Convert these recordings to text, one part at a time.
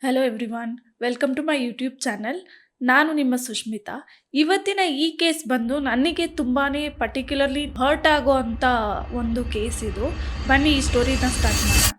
Hello everyone, welcome to my YouTube channel. ನಾನು ನಿಮ್ಮ ಸುಷ್ಮಿತಾ. ಇವತ್ತಿನ ಈ ಕೇಸ್ ಬಂದು ನನಗೆ ತುಂಬಾ ಪರ್ಟಿಕ್ಯುಲರ್ಲಿ ಹರ್ಟ್ ಆಗೋ ಅಂಥ ಒಂದು ಕೇಸ್ ಇದು. ಬನ್ನಿ ಈ ಸ್ಟೋರಿನ ಸ್ಟಾರ್ಟ್ ಮಾಡೋಣ.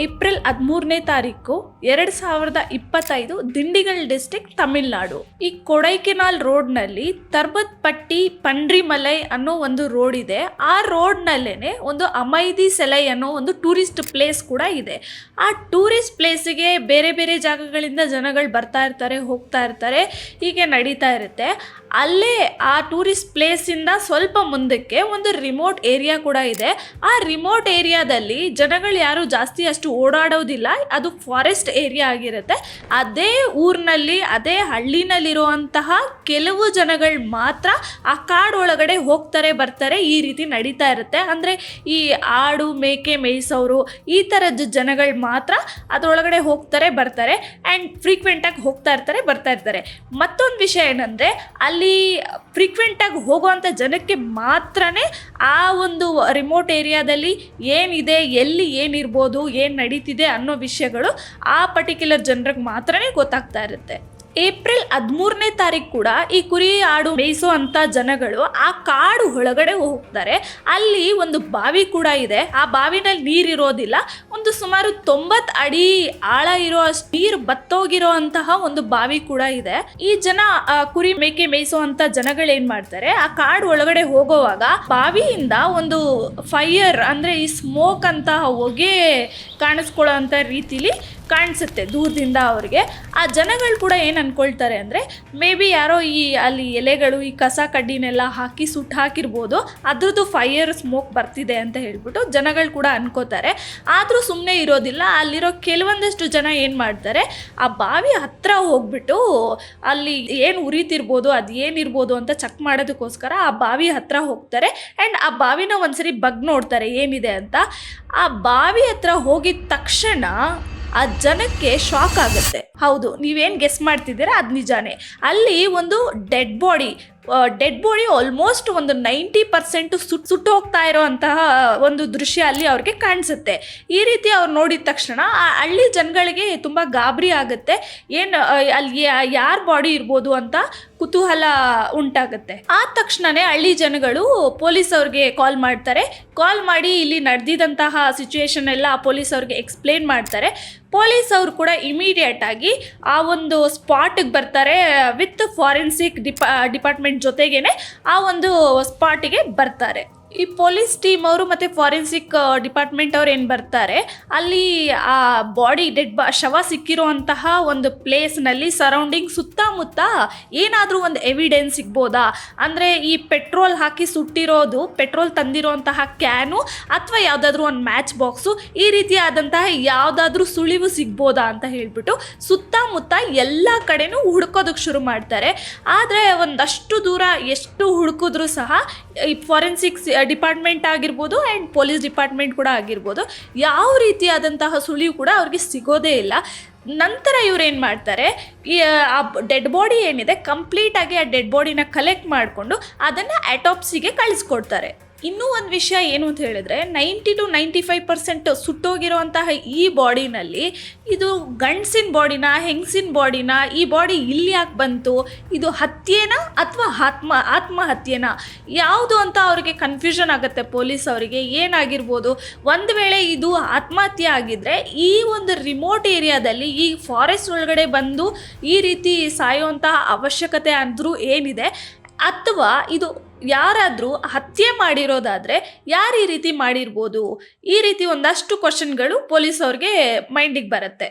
ಏಪ್ರಿಲ್ 13ನೇ ತಾರೀಕು 2025 ದಿಂಡಿಗಲ್ ಡಿಸ್ಟ್ರಿಕ್ಟ್, ತಮಿಳ್ನಾಡು. ಈ ಕೊಡೈಕೆನಾಲ್ ರೋಡ್ನಲ್ಲಿ ತರ್ಬತ್ಪಟ್ಟಿ ಪಂಡ್ರಿಮಲೈ ಅನ್ನೋ ಒಂದು ರೋಡ್ ಇದೆ. ಆ ರೋಡ್ನಲ್ಲೇನೆ ಒಂದು ಅಮೈದಿ ಸೆಲೈ ಅನ್ನೋ ಒಂದು ಟೂರಿಸ್ಟ್ ಪ್ಲೇಸ್ ಕೂಡ ಇದೆ. ಆ ಟೂರಿಸ್ಟ್ ಪ್ಲೇಸಿಗೆ ಬೇರೆ ಬೇರೆ ಜಾಗಗಳಿಂದ ಜನಗಳು ಬರ್ತಾ ಇರ್ತಾರೆ, ಹೋಗ್ತಾ ಇರ್ತಾರೆ, ಹೀಗೆ ನಡೀತಾ ಇರುತ್ತೆ. ಅಲ್ಲೇ ಆ ಟೂರಿಸ್ಟ್ ಪ್ಲೇಸಿಂದ ಸ್ವಲ್ಪ ಮುಂದಕ್ಕೆ ಒಂದು ರಿಮೋಟ್ ಏರಿಯಾ ಕೂಡ ಇದೆ. ಆ ರಿಮೋಟ್ ಏರಿಯಾದಲ್ಲಿ ಜನಗಳು ಯಾರು ಜಾಸ್ತಿ ಅಷ್ಟು ಓಡಾಡೋದಿಲ್ಲ. ಅದು ಫಾರೆಸ್ಟ್ ಏರಿಯಾ ಆಗಿರುತ್ತೆ. ಅದೇ ಊರಿನಲ್ಲಿ, ಅದೇ ಹಳ್ಳಿನಲ್ಲಿರುವಂತಹ ಕೆಲವು ಜನಗಳು ಮಾತ್ರ ಆ ಕಾಡೊಳಗಡೆ ಹೋಗ್ತಾರೆ, ಬರ್ತಾರೆ, ಈ ರೀತಿ ನಡೀತಾ ಇರುತ್ತೆ. ಅಂದರೆ ಈ ಆಡು ಮೇಕೆ ಮೇಯಿಸೋರು, ಈ ಥರದ ಜನಗಳು ಮಾತ್ರ ಅದರೊಳಗಡೆ ಹೋಗ್ತಾರೆ, ಬರ್ತಾರೆ, ಆ್ಯಂಡ್ ಫ್ರೀಕ್ವೆಂಟಾಗಿ ಹೋಗ್ತಾ ಇರ್ತಾರೆ, ಬರ್ತಾ ಇರ್ತಾರೆ. ಮತ್ತೊಂದು ವಿಷಯ ಏನಂದರೆ, ಅಲ್ಲಿ ಫ್ರೀಕ್ವೆಂಟಾಗಿ ಹೋಗುವಂಥ ಜನಕ್ಕೆ ಮಾತ್ರನೇ ಆ ಒಂದು ರಿಮೋಟ್ ಏರಿಯಾದಲ್ಲಿ ಏನಿದೆ, ಎಲ್ಲಿ ಏನಿರ್ಬೋದು, ಏನು ನಡೀತಿದೆ ಅನ್ನೋ ವಿಷಯಗಳು ಆ ಪರ್ಟಿಕ್ಯುಲರ್ ಜನರಿಗೆ ಮಾತ್ರನೇ ಗೊತ್ತಾಗ್ತಾ ಇರುತ್ತೆ. ಏಪ್ರಿಲ್ 13ನೇ ತಾರೀಕು ಕೂಡ ಈ ಕುರಿ ಆಡು ಮೇಯಿಸೋ ಅಂತ ಜನಗಳು ಆ ಕಾಡು ಒಳಗಡೆ ಹೋಗ್ತಾರೆ. ಅಲ್ಲಿ ಒಂದು ಬಾವಿ ಕೂಡ ಇದೆ. ಆ ಬಾವಿನಲ್ಲಿ ನೀರಿರೋದಿಲ್ಲ. ಒಂದು ಸುಮಾರು 90 ಅಡಿ ಆಳ ಇರೋ ಅಷ್ಟು ನೀರು ಬತ್ತೋಗಿರೋ ಅಂತಹ ಒಂದು ಬಾವಿ ಕೂಡ ಇದೆ. ಈ ಜನ ಕುರಿ ಮೇಕೆ ಮೇಯಿಸೋ ಅಂತ ಜನಗಳು ಏನ್ ಮಾಡ್ತಾರೆ, ಆ ಕಾಡು ಒಳಗಡೆ ಹೋಗೋವಾಗ ಬಾವಿಯಿಂದ ಒಂದು ಫೈರ್, ಅಂದ್ರೆ ಈ ಸ್ಮೋಕ್ ಅಂತ ಹೊಗೆ ಕಾಣಿಸ್ಕೊಳ್ಳೋ ಅಂತ ರೀತಿಲಿ ಕಾಣಿಸುತ್ತೆ ದೂರದಿಂದ ಅವ್ರಿಗೆ. ಆ ಜನಗಳು ಕೂಡ ಏನು ಅನ್ಕೊಳ್ತಾರೆ ಅಂದರೆ, ಮೇ ಬಿ ಯಾರೋ ಈ ಅಲ್ಲಿ ಎಲೆಗಳು, ಈ ಕಸ ಕಡ್ಡಿನೆಲ್ಲ ಹಾಕಿ ಸುಟ್ಟು ಹಾಕಿರ್ಬೋದು, ಅದ್ರದ್ದು ಫೈರ್ ಸ್ಮೋಕ್ ಬರ್ತಿದೆ ಅಂತ ಹೇಳ್ಬಿಟ್ಟು ಜನಗಳು ಕೂಡ ಅನ್ಕೋತಾರೆ. ಆದರೂ ಸುಮ್ಮನೆ ಇರೋದಿಲ್ಲ. ಅಲ್ಲಿರೋ ಕೆಲವೊಂದಷ್ಟು ಜನ ಏನು ಮಾಡ್ತಾರೆ, ಆ ಬಾವಿ ಹತ್ರ ಹೋಗ್ಬಿಟ್ಟು ಅಲ್ಲಿ ಏನು ಉರಿತಿರ್ಬೋದು, ಅದು ಏನಿರ್ಬೋದು ಅಂತ ಚೆಕ್ ಮಾಡೋದಕ್ಕೋಸ್ಕರ ಆ ಬಾವಿ ಹತ್ರ ಹೋಗ್ತಾರೆ. ಆ್ಯಂಡ್ ಆ ಬಾವಿನ ಒಂದ್ಸರಿ ಬಗ್ ನೋಡ್ತಾರೆ ಏನಿದೆ ಅಂತ. ಆ ಬಾವಿ ಹತ್ರ ಹೋಗಿದ ತಕ್ಷಣ ಆ ಜನಕ್ಕೆ ಶಾಕ್ ಆಗುತ್ತೆ. ಹೌದು, ನೀವೇನು ಗೆಸ್ ಮಾಡ್ತಿದ್ದೀರಾ, ಅದು ನಿಜಾನೇ. ಅಲ್ಲಿ ಒಂದು ಡೆಡ್ ಬಾಡಿ ಆಲ್ಮೋಸ್ಟ್ ಒಂದು 90% ಸುಟ್ಟು ಹೋಗ್ತಾ ಇರೋವಂತಹ ಒಂದು ದೃಶ್ಯ ಅಲ್ಲಿ ಅವ್ರಿಗೆ ಕಾಣಿಸುತ್ತೆ. ಈ ರೀತಿ ಅವ್ರು ನೋಡಿದ ತಕ್ಷಣ ಆ ಹಳ್ಳಿ ಜನಗಳಿಗೆ ತುಂಬ ಗಾಬರಿ ಆಗುತ್ತೆ. ಏನು ಅಲ್ಲಿ ಯಾರ ಬಾಡಿ ಇರ್ಬೋದು ಅಂತ ಕುತೂಹಲ ಉಂಟಾಗುತ್ತೆ. ಆದ ತಕ್ಷಣನೇ ಹಳ್ಳಿ ಜನಗಳು ಪೊಲೀಸ್ ಅವ್ರಿಗೆ ಕಾಲ್ ಮಾಡ್ತಾರೆ. ಕಾಲ್ ಮಾಡಿ ಇಲ್ಲಿ ನಡೆದಿದ್ದಂತಹ ಸಿಚುವೇಶನ್ ಎಲ್ಲ ಪೊಲೀಸ್ ಅವ್ರಿಗೆ ಎಕ್ಸ್ಪ್ಲೇನ್ ಮಾಡ್ತಾರೆ. ಪೊಲೀಸ್ ಅವರು ಕೂಡ ಇಮಿಡಿಯೇಟ್ ಆಗಿ ಆ ಒಂದು ಸ್ಪಾಟಿಗೆ ಬರ್ತಾರೆ. ವಿತ್ ಫಾರೆನ್ಸಿಕ್ ಡಿಪಾರ್ಟ್ಮೆಂಟ್ ಜೊತೆಗೇನೆ ಆ ಒಂದು ಸ್ಪಾಟಿಗೆ ಬರ್ತಾರೆ. ಈ ಪೊಲೀಸ್ ಟೀಮ್ ಅವರು ಮತ್ತು ಫಾರೆನ್ಸಿಕ್ ಡಿಪಾರ್ಟ್ಮೆಂಟ್ ಅವ್ರು ಏನು ಬರ್ತಾರೆ, ಅಲ್ಲಿ ಆ ಬಾಡಿ ಶವ ಸಿಕ್ಕಿರುವಂತಹ ಒಂದು ಪ್ಲೇಸ್ನಲ್ಲಿ ಸರೌಂಡಿಂಗ್ ಸುತ್ತಮುತ್ತ ಏನಾದರೂ ಒಂದು ಎವಿಡೆನ್ಸ್ ಸಿಗ್ಬೋದಾ, ಅಂದರೆ ಈ ಪೆಟ್ರೋಲ್ ಹಾಕಿ ಸುಟ್ಟಿರೋದು, ಪೆಟ್ರೋಲ್ ತಂದಿರುವಂತಹ ಕ್ಯಾನು, ಅಥವಾ ಯಾವುದಾದ್ರೂ ಒಂದು ಮ್ಯಾಚ್ ಬಾಕ್ಸು, ಈ ರೀತಿಯಾದಂತಹ ಯಾವುದಾದ್ರೂ ಸುಳಿವು ಸಿಗ್ಬೋದಾ ಅಂತ ಹೇಳ್ಬಿಟ್ಟು ಸುತ್ತಮುತ್ತ ಎಲ್ಲ ಕಡೆನೂ ಹುಡ್ಕೋದಕ್ಕೆ ಶುರು ಮಾಡ್ತಾರೆ. ಆದರೆ ಒಂದಷ್ಟು ದೂರ ಎಷ್ಟು ಹುಡುಕಿದ್ರೂ ಸಹ ಈ ಫಾರೆನ್ಸಿಕ್ಸ್ ಡಿಪಾರ್ಟ್ಮೆಂಟ್ ಆಗಿರ್ಬೋದು ಆ್ಯಂಡ್ ಪೊಲೀಸ್ ಡಿಪಾರ್ಟ್ಮೆಂಟ್ ಕೂಡ ಆಗಿರ್ಬೋದು, ಯಾವ ರೀತಿಯಾದಂತಹ ಸುಳಿವು ಕೂಡ ಅವ್ರಿಗೆ ಸಿಗೋದೇ ಇಲ್ಲ. ನಂತರ ಇವ್ರು ಏನು ಮಾಡ್ತಾರೆ, ಈ ಆ ಡೆಡ್ ಬಾಡಿ ಏನಿದೆ ಕಂಪ್ಲೀಟಾಗಿ ಆ ಡೆಡ್ ಬಾಡಿನ ಕಲೆಕ್ಟ್ ಮಾಡಿಕೊಂಡು ಅದನ್ನು ಆಟೋಪ್ಸಿಗೆ ಕಳಿಸ್ಕೊಡ್ತಾರೆ. ಇನ್ನೂ ಒಂದು ವಿಷಯ ಏನು ಅಂತ ಹೇಳಿದ್ರೆ, 90 to 95% ಸುಟ್ಟೋಗಿರೋಂತಹ ಈ ಬಾಡಿನಲ್ಲಿ ಇದು ಗಂಡಸಿನ ಬಾಡಿನ, ಹೆಂಗಸಿನ ಬಾಡಿನ, ಈ ಬಾಡಿ ಇಲ್ಲಿ ಯಾಕೆ ಬಂತು, ಇದು ಹತ್ಯೆನಾ ಅಥವಾ ಆತ್ಮಹತ್ಯೆನಾ, ಯಾವುದು ಅಂತ ಅವ್ರಿಗೆ ಕನ್ಫ್ಯೂಷನ್ ಆಗುತ್ತೆ ಪೊಲೀಸ್ ಅವರಿಗೆ. ಏನಾಗಿರ್ಬೋದು, ಒಂದು ವೇಳೆ ಇದು ಆತ್ಮಹತ್ಯೆ ಆಗಿದ್ರೆ ಈ ಒಂದು ರಿಮೋಟ್ ಏರಿಯಾದಲ್ಲಿ, ಈ ಫಾರೆಸ್ಟ್ ಒಳಗಡೆ ಬಂದು ಈ ರೀತಿ ಸಾಯುವಂತಹ ಅವಶ್ಯಕತೆ ಅಂದರೂ ಏನಿದೆ, ಅಥವಾ ಇದು ಯಾರಾದರೂ ಹತ್ಯೆ ಮಾಡಿರೋದಾದರೆ ಯಾರು ಈ ರೀತಿ ಮಾಡಿರ್ಬೋದು, ಈ ರೀತಿ ಒಂದಷ್ಟು ಕ್ವಶನ್ಗಳು ಪೊಲೀಸ್ ಅವ್ರಿಗೆ ಮೈಂಡಿಗೆ ಬರುತ್ತೆ.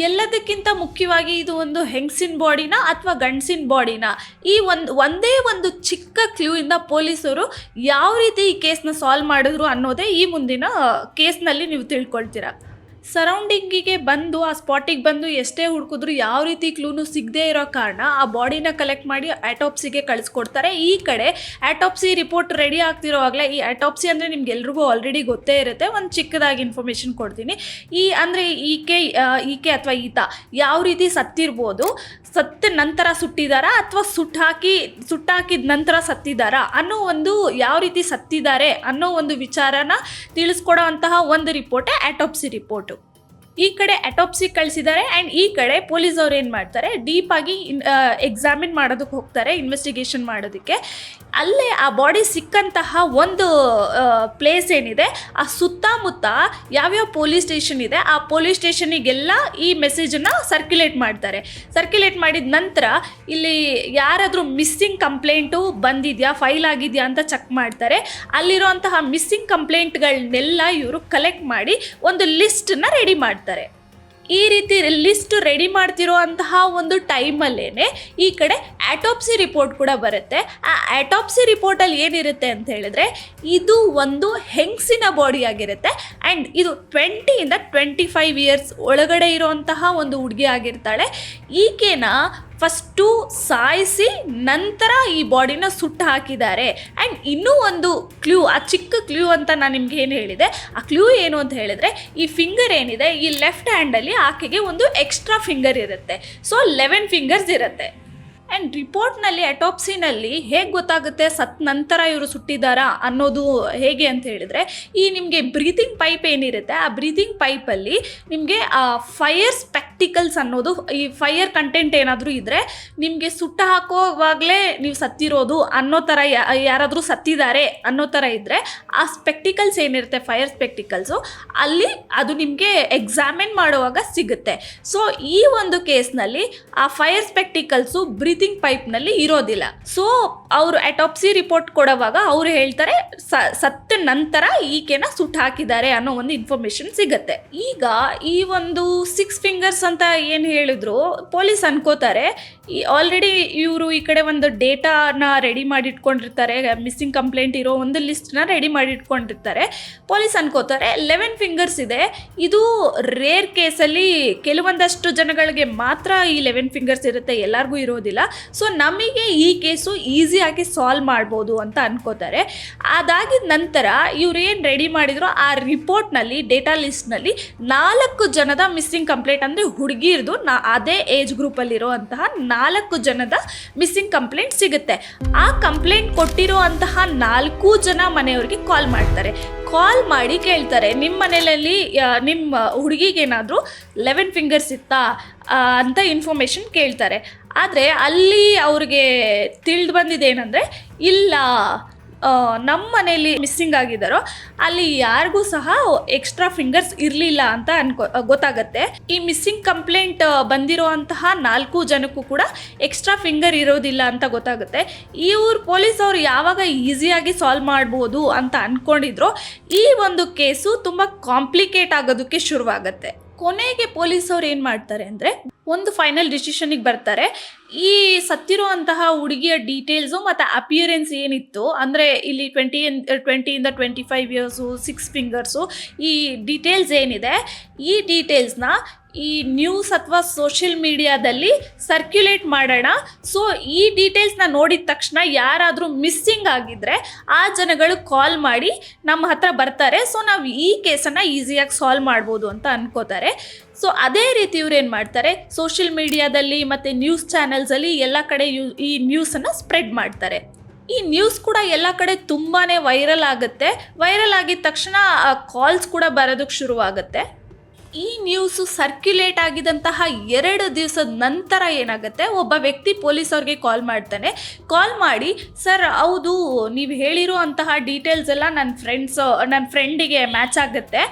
ಎಲ್ಲದಕ್ಕಿಂತ ಮುಖ್ಯವಾಗಿ ಇದು ಒಂದು ಹೆಂಗಸಿನ ಬಾಡಿನ ಅಥವಾ ಗಂಡಸಿನ ಬಾಡಿನ, ಈ ಒಂದೇ ಒಂದು ಚಿಕ್ಕ ಕ್ಲೂ ಇಂದ ಪೊಲೀಸರು ಯಾವ ರೀತಿ ಈ ಕೇಸ್ನ ಸಾಲ್ವ್ ಮಾಡಿದ್ರು ಅನ್ನೋದೇ ಈ ಮುಂದಿನ ಕೇಸ್ನಲ್ಲಿ ನೀವು ತಿಳ್ಕೊಳ್ತೀರಾ. ಸರೌಂಡಿಂಗಿಗೆ ಬಂದು ಆ ಸ್ಪಾಟಿಗೆ ಬಂದು ಎಷ್ಟೇ ಹುಡುಕಿದ್ರು ಯಾವ ರೀತಿ ಕ್ಲೂನು ಸಿಗದೆ ಇರೋ ಕಾರಣ ಆ ಬಾಡಿನ ಕಲೆಕ್ಟ್ ಮಾಡಿ ಆಟೋಪ್ಸಿಗೆ ಕಳಿಸ್ಕೊಡ್ತಾರೆ. ಈ ಕಡೆ ಆಟೋಪ್ಸಿ ರಿಪೋರ್ಟ್ ರೆಡಿ ಆಗ್ತಿರೋವಾಗಲೇ, ಈ ಆಟೋಪ್ಸಿ ಅಂದರೆ ನಿಮ್ಗೆಲ್ರಿಗೂ ಆಲ್ರೆಡಿ ಗೊತ್ತೇ ಇರುತ್ತೆ, ಒಂದು ಚಿಕ್ಕದಾಗಿ ಇನ್ಫಾರ್ಮೇಷನ್ ಕೊಡ್ತೀನಿ. ಅಂದರೆ ಈಕೆ ಅಥವಾ ಈತ ಯಾವ ರೀತಿ ಸತ್ತಿರ್ಬೋದು, ಸತ್ತ ನಂತರ ಸುಟ್ಟಿದಾರಾ ಅಥವಾ ಸುಟ್ಟಾಕಿದ ನಂತರ ಸತ್ತಿದಾರಾ ಅನ್ನೋ ಒಂದು, ಯಾವ ರೀತಿ ಸತ್ತಿದ್ದಾರೆ ಅನ್ನೋ ಒಂದು ವಿಚಾರನ ತಿಳಿಸ್ಕೊಡೋವಂತಹ ಒಂದು ರಿಪೋರ್ಟೇ ಆಟೋಪ್ಸಿ ರಿಪೋರ್ಟು. ಈ ಕಡೆ ಆಟೋಪ್ಸಿ ಕಳಿಸಿದ್ದಾರೆ ಆ್ಯಂಡ್ ಈ ಕಡೆ ಪೊಲೀಸ್ ಅವ್ರು ಏನು ಮಾಡ್ತಾರೆ, ಡೀಪಾಗಿ ಎಕ್ಸಾಮಿನ್ ಮಾಡೋದಕ್ಕೆ ಹೋಗ್ತಾರೆ, ಇನ್ವೆಸ್ಟಿಗೇಷನ್ ಮಾಡೋದಕ್ಕೆ. ಅಲ್ಲೇ ಆ ಬಾಡಿ ಸಿಕ್ಕಂತಹ ಒಂದು ಪ್ಲೇಸ್ ಏನಿದೆ, ಆ ಸುತ್ತಮುತ್ತ ಯಾವ್ಯಾವ ಪೊಲೀಸ್ ಸ್ಟೇಷನ್ ಇದೆ ಆ ಪೊಲೀಸ್ ಸ್ಟೇಷನಿಗೆಲ್ಲ ಈ ಮೆಸೇಜನ್ನು ಸರ್ಕ್ಯುಲೇಟ್ ಮಾಡ್ತಾರೆ. ಸರ್ಕ್ಯುಲೇಟ್ ಮಾಡಿದ ನಂತರ ಇಲ್ಲಿ ಯಾರಾದರೂ ಮಿಸ್ಸಿಂಗ್ ಕಂಪ್ಲೇಂಟು ಬಂದಿದೆಯಾ, ಫೈಲ್ ಆಗಿದೆಯಾ ಅಂತ ಚೆಕ್ ಮಾಡ್ತಾರೆ. ಅಲ್ಲಿರುವಂತಹ ಮಿಸ್ಸಿಂಗ್ ಕಂಪ್ಲೇಂಟ್ಗಳನ್ನೆಲ್ಲ ಇವರು ಕಲೆಕ್ಟ್ ಮಾಡಿ ಒಂದು ಲಿಸ್ಟನ್ನ ರೆಡಿ ಮಾಡ್ತಾರೆ. ಈ ರೀತಿ ಲಿಸ್ಟ್ ರೆಡಿ ಮಾಡ್ತಿರೋ ಅಂತಹ ಒಂದು ಟೈಮಲ್ಲೇ ಈ ಕಡೆ ಆಟೋಪ್ಸಿ ರಿಪೋರ್ಟ್ ಕೂಡ ಬರುತ್ತೆ. ಆ ಆಟೋಪ್ಸಿ ರಿಪೋರ್ಟಲ್ಲಿ ಏನಿರುತ್ತೆ ಅಂತ ಹೇಳಿದ್ರೆ, ಇದು ಒಂದು ಹೆಂಗಸಿನ ಬಾಡಿ ಆಗಿರುತ್ತೆ ಆ್ಯಂಡ್ ಇದು 20 to 25 ಇಯರ್ಸ್ ಒಳಗಡೆ ಇರೋಂತಹ ಒಂದು ಹುಡುಗಿ ಆಗಿರ್ತಾಳೆ. ಈಕೆನ ಫಸ್ಟು ಸಾಯಿಸಿ ನಂತರ ಈ ಬಾಡಿನ ಸುಟ್ಟು ಹಾಕಿದ್ದಾರೆ. ಆ್ಯಂಡ್ ಇನ್ನೂ ಒಂದು ಕ್ಲೂ, ಆ ಚಿಕ್ಕ ಕ್ಲೂ ಅಂತ ನಾನು ನಿಮ್ಗೆ ಏನು ಹೇಳಿದೆ, ಆ ಕ್ಲೂ ಏನು ಅಂತ ಹೇಳಿದ್ರೆ, ಈ ಫಿಂಗರ್ ಏನಿದೆ, ಈ ಲೆಫ್ಟ್ ಹ್ಯಾಂಡಲ್ಲಿ ಆಕೆಗೆ ಒಂದು ಎಕ್ಸ್ಟ್ರಾ ಫಿಂಗರ್ ಇರುತ್ತೆ. ಸೊ 11 ಫಿಂಗರ್ಸ್ ಇರುತ್ತೆ. ಆ್ಯಂಡ್ ರಿಪೋರ್ಟ್ನಲ್ಲಿ, ಆಟೋಪ್ಸಿನಲ್ಲಿ ಹೇಗೆ ಗೊತ್ತಾಗುತ್ತೆ ಸತ್ ನಂತರ ಇವರು ಸುಟ್ಟಿದ್ದಾರಾ ಅನ್ನೋದು ಹೇಗೆ ಅಂತ ಹೇಳಿದರೆ, ಈ ನಿಮಗೆ ಬ್ರೀತಿಂಗ್ ಪೈಪ್ ಏನಿರುತ್ತೆ, ಆ ಬ್ರೀತಿಂಗ್ ಪೈಪಲ್ಲಿ ನಿಮಗೆ ಫೈರ್ ಸ್ಪೆಕ್ಟಿಕಲ್ಸ್ ಅನ್ನೋದು, ಈ ಫೈರ್ ಕಂಟೆಂಟ್ ಏನಾದರೂ ಇದ್ದರೆ ನಿಮಗೆ ಸುಟ್ಟು ಹಾಕೋವಾಗಲೇ ನೀವು ಸತ್ತಿರೋದು ಅನ್ನೋ ಥರ, ಯಾರಾದರೂ ಸತ್ತಿದ್ದಾರೆ ಅನ್ನೋ ಥರ ಇದ್ದರೆ ಆ ಸ್ಪೆಕ್ಟಿಕಲ್ಸ್ ಏನಿರುತ್ತೆ, ಫೈರ್ ಸ್ಪೆಕ್ಟಿಕಲ್ಸು, ಅಲ್ಲಿ ಅದು ನಿಮಗೆ ಎಕ್ಸಾಮಿನ್ ಮಾಡುವಾಗ ಸಿಗುತ್ತೆ. ಸೊ ಈ ಒಂದು ಕೇಸ್ನಲ್ಲಿ ಆ ಫೈರ್ ಸ್ಪೆಕ್ಟಿಕಲ್ಸು ಬ್ರೀತಿಂಗ್ ಪೈಪ್ನಲ್ಲಿ ಇರೋದಿಲ್ಲ. ಸೊ ಅವರು ಆಟೋಪ್ಸಿ ರಿಪೋರ್ಟ್ ಕೊಡುವಾಗ ಅವರು ಹೇಳ್ತಾರೆ ಸತ್ತ ನಂತರ ಈಕೆನ ಸುಟ್ಟು ಹಾಕಿದ್ದಾರೆ ಅನ್ನೋ ಒಂದು ಇನ್ಫಾರ್ಮೇಶನ್ ಸಿಗುತ್ತೆ. ಈಗ ಈ ಒಂದು 6 ಫಿಂಗರ್ಸ್ ಅಂತ ಏನು ಹೇಳಿದ್ರು, ಪೊಲೀಸ್ ಅನ್ಕೋತಾರೆ ಆಲ್ರೆಡಿ ಇವರು ಈ ಕಡೆ ಒಂದು ಡೇಟಾನ ರೆಡಿ ಮಾಡಿ ಇಟ್ಕೊಂಡಿರ್ತಾರೆ, ಮಿಸ್ಸಿಂಗ್ ಕಂಪ್ಲೇಂಟ್ ಇರೋ ಒಂದು ಲಿಸ್ಟ್ನ ರೆಡಿ ಮಾಡಿ ಇಟ್ಕೊಂಡಿರ್ತಾರೆ. ಪೊಲೀಸ್ ಅನ್ಕೋತಾರೆ 11 ಫಿಂಗರ್ಸ್ ಇದೆ, ಇದು ರೇರ್ ಕೇಸಲ್ಲಿ ಕೆಲವೊಂದಷ್ಟು ಜನಗಳಿಗೆ ಮಾತ್ರ ಈ 11 ಫಿಂಗರ್ಸ್ ಇರುತ್ತೆ, ಎಲ್ಲರಿಗೂ ಇರೋದಿಲ್ಲ. ಸೊ ನಮಗೆ ಈ ಕೇಸು ಈಸಿಯಾಗಿ ಸಾಲ್ವ್ ಮಾಡ್ಬೋದು ಅಂತ ಅನ್ಕೋತಾರೆ. ಅದಾಗಿದ ನಂತರ ಇವ್ರು ಏನು ರೆಡಿ ಮಾಡಿದ್ರು, ಆ ರಿಪೋರ್ಟ್ನಲ್ಲಿ, ಡೇಟಾ ಲಿಸ್ಟ್ನಲ್ಲಿ 4 ಜನದ ಮಿಸ್ಸಿಂಗ್ ಕಂಪ್ಲೇಂಟ್, ಅಂದರೆ ಹುಡುಗಿರ್ದು ಅದೇ ಏಜ್ ಗ್ರೂಪಲ್ಲಿರೋ ಅಂತಹ 4 ಜನದ ಮಿಸ್ಸಿಂಗ್ ಕಂಪ್ಲೇಂಟ್ ಸಿಗುತ್ತೆ. ಆ ಕಂಪ್ಲೇಂಟ್ ಕೊಟ್ಟಿರೋ ಅಂತಹ 4 ಜನ ಮನೆಯವ್ರಿಗೆ ಕಾಲ್ ಮಾಡ್ತಾರೆ. ಕಾಲ್ ಮಾಡಿ ಕೇಳ್ತಾರೆ, ನಿಮ್ಮ ಮನೆಯಲ್ಲಿ ನಿಮ್ಮ ಹುಡುಗಿಗೇನಾದರೂ 11 ಫಿಂಗರ್ಸ್ ಇತ್ತಾ ಅಂತ ಇನ್ಫಾರ್ಮೇಷನ್ ಕೇಳ್ತಾರೆ. ಆದರೆ ಅಲ್ಲಿ ಅವ್ರಿಗೆ ತಿಳಿದು ಬಂದಿದ್ದೇನೆಂದರೆ, ಇಲ್ಲ, ನಮ್ಮ ಮನೆಯಲ್ಲಿ ಮಿಸ್ಸಿಂಗ್ ಆಗಿದ್ದಾರೋ ಅಲ್ಲಿ ಯಾರಿಗೂ ಸಹ ಎಕ್ಸ್ಟ್ರಾ ಫಿಂಗರ್ಸ್ ಇರಲಿಲ್ಲ ಅಂತ ಗೊತ್ತಾಗತ್ತೆ. ಈ ಮಿಸ್ಸಿಂಗ್ ಕಂಪ್ಲೇಂಟ್ ಬಂದಿರೋ ಅಂತಹ 4 ಜನಕ್ಕೂ ಕೂಡ ಎಕ್ಸ್ಟ್ರಾ ಫಿಂಗರ್ ಇರೋದಿಲ್ಲ ಅಂತ ಗೊತ್ತಾಗುತ್ತೆ. ಪೊಲೀಸ್ ಅವರು ಯಾವಾಗ ಈಸಿಯಾಗಿ ಸಾಲ್ವ್ ಮಾಡ್ಬೋದು ಅಂತ ಅಂದ್ಕೊಂಡಿದ್ರು, ಈ ಒಂದು ಕೇಸು ತುಂಬ ಕಾಂಪ್ಲಿಕೇಟ್ ಆಗೋದಕ್ಕೆ ಶುರುವಾಗತ್ತೆ. ಕೊನೆಗೆ ಪೊಲೀಸ್ ಅವ್ರು ಏನು ಮಾಡ್ತಾರೆ ಅಂದರೆ, ಒಂದು ಫೈನಲ್ ಡಿಸಿಷನಿಗೆ ಬರ್ತಾರೆ. ಈ ಸತ್ತಿರೋ ಅಂತಹ ಹುಡುಗಿಯ ಡೀಟೇಲ್ಸು ಮತ್ತು ಅಪಿಯರೆನ್ಸ್ ಏನಿತ್ತು, ಅಂದರೆ ಇಲ್ಲಿ 20 to 25 ಇಯರ್ಸು, 6 ಫಿಂಗರ್ಸು, ಈ ಡೀಟೇಲ್ಸ್ ಏನಿದೆ, ಈ ಡೀಟೇಲ್ಸ್ನ ಈ ನ್ಯೂಸ್ ಅಥವಾ ಸೋಷಿಯಲ್ ಮೀಡಿಯಾದಲ್ಲಿ ಸರ್ಕ್ಯುಲೇಟ್ ಮಾಡೋಣ. ಸೊ ಈ ಡೀಟೇಲ್ಸ್ನ ನೋಡಿದ ತಕ್ಷಣ ಯಾರಾದರೂ ಮಿಸ್ಸಿಂಗ್ ಆಗಿದ್ದರೆ ಆ ಜನಗಳು ಕಾಲ್ ಮಾಡಿ ನಮ್ಮ ಹತ್ರ ಬರ್ತಾರೆ. ಸೊ ನಾವು ಈ ಕೇಸನ್ನು ಈಸಿಯಾಗಿ ಸಾಲ್ವ್ ಮಾಡ್ಬೋದು ಅಂತ ಅನ್ಕೋತಾರೆ. ಸೊ ಅದೇ ರೀತಿ ಇವ್ರು ಏನು ಮಾಡ್ತಾರೆ, ಸೋಷಿಯಲ್ ಮೀಡಿಯಾದಲ್ಲಿ ಮತ್ತು ನ್ಯೂಸ್ ಚಾನೆಲ್ಸಲ್ಲಿ ಎಲ್ಲ ಕಡೆ ಈ ನ್ಯೂಸನ್ನು ಸ್ಪ್ರೆಡ್ ಮಾಡ್ತಾರೆ. ಈ ನ್ಯೂಸ್ ಕೂಡ ಎಲ್ಲ ಕಡೆ ತುಂಬಾ ವೈರಲ್ ಆಗುತ್ತೆ. ವೈರಲ್ ಆಗಿದ ತಕ್ಷಣ ಕಾಲ್ಸ್ ಕೂಡ ಬರೋದಕ್ಕೆ ಶುರುವಾಗುತ್ತೆ. ಈ ನ್ಯೂಸು ಸರ್ಕ್ಯುಲೇಟ್ ಆಗಿದಂತಹ 2 ದಿವಸದ ನಂತರ ಏನಾಗುತ್ತೆ, ಒಬ್ಬ ವ್ಯಕ್ತಿ ಪೊಲೀಸ್ ಅವ್ರಿಗೆ ಕಾಲ್ ಮಾಡ್ತಾನೆ. ಕಾಲ್ ಮಾಡಿ, ಸರ್ ಹೌದು, ನೀವು ಹೇಳಿರೋ ಅಂತಹ ಡೀಟೇಲ್ಸ್ ಎಲ್ಲ ನನ್ನ ಫ್ರೆಂಡಿಗೆ ಮ್ಯಾಚ್ ಆಗುತ್ತೆ,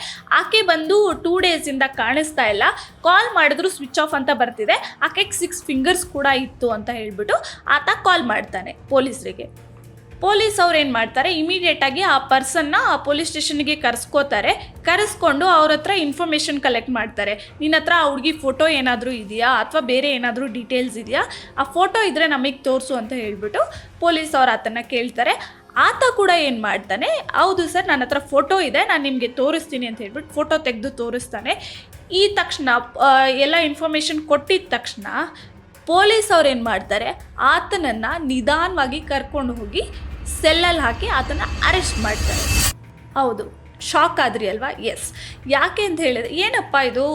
ಆಕೆ ಬಂದು 2 ಡೇಸಿಂದ ಕಾಣಿಸ್ತಾ ಇಲ್ಲ, ಕಾಲ್ ಮಾಡಿದ್ರು ಸ್ವಿಚ್ ಆಫ್ ಅಂತ ಬರ್ತಿದೆ, ಆಕೆಗೆ 6 ಫಿಂಗರ್ಸ್ ಕೂಡ ಇತ್ತು ಅಂತ ಹೇಳ್ಬಿಟ್ಟು ಆತ ಕಾಲ್ ಮಾಡ್ತಾನೆ ಪೊಲೀಸರಿಗೆ. ಪೊಲೀಸ್ ಅವ್ರು ಏನು ಮಾಡ್ತಾರೆ, ಇಮಿಡಿಯೇಟಾಗಿ ಆ ಪರ್ಸನ್ನ ಪೊಲೀಸ್ ಸ್ಟೇಷನ್ಗೆ ಕರೆಸ್ಕೊಂಡು ಅವ್ರ ಹತ್ರ ಇನ್ಫಾರ್ಮೇಷನ್ ಕಲೆಕ್ಟ್ ಮಾಡ್ತಾರೆ. ನಿನ್ನ ಹತ್ರ ಆ ಹುಡುಗಿ ಫೋಟೋ ಏನಾದರೂ ಇದೆಯಾ ಅಥವಾ ಬೇರೆ ಏನಾದರೂ ಡೀಟೇಲ್ಸ್ ಇದೆಯಾ, ಆ ಫೋಟೋ ಇದ್ದರೆ ನಮಗೆ ತೋರಿಸು ಅಂತ ಹೇಳ್ಬಿಟ್ಟು ಪೊಲೀಸ್ ಅವ್ರು ಆತನ ಕೇಳ್ತಾರೆ. ಆತ ಕೂಡ ಏನು ಮಾಡ್ತಾನೆ, ಹೌದು ಸರ್ ನನ್ನ ಹತ್ರ ಫೋಟೋ ಇದೆ, ನಾನು ನಿಮಗೆ ತೋರಿಸ್ತೀನಿ ಅಂತ ಹೇಳ್ಬಿಟ್ಟು ಫೋಟೋ ತೆಗೆದು ತೋರಿಸ್ತಾನೆ. ಈ ತಕ್ಷಣ ಎಲ್ಲ ಇನ್ಫಾರ್ಮೇಷನ್ ಕೊಟ್ಟಿದ್ದ ತಕ್ಷಣ ಪೊಲೀಸ್ ಅವ್ರು ಏನು ಮಾಡ್ತಾರೆ, ಆತನನ್ನು ನಿಧಾನವಾಗಿ ಕರ್ಕೊಂಡು ಹೋಗಿ ಸೆಲ್ಲಲ್ಲಿ ಹಾಕಿ ಆತನ ಅರೆಸ್ಟ್ ಮಾಡ್ತಾರೆ. ಹೌದು, ಶಾಕ್ ಆದ್ರಿ ಅಲ್ವಾ? ಎಸ್. ಯಾಕೆ ಅಂತ ಹೇಳಿದ್ರೆ, ಏನಪ್ಪ ಇದು,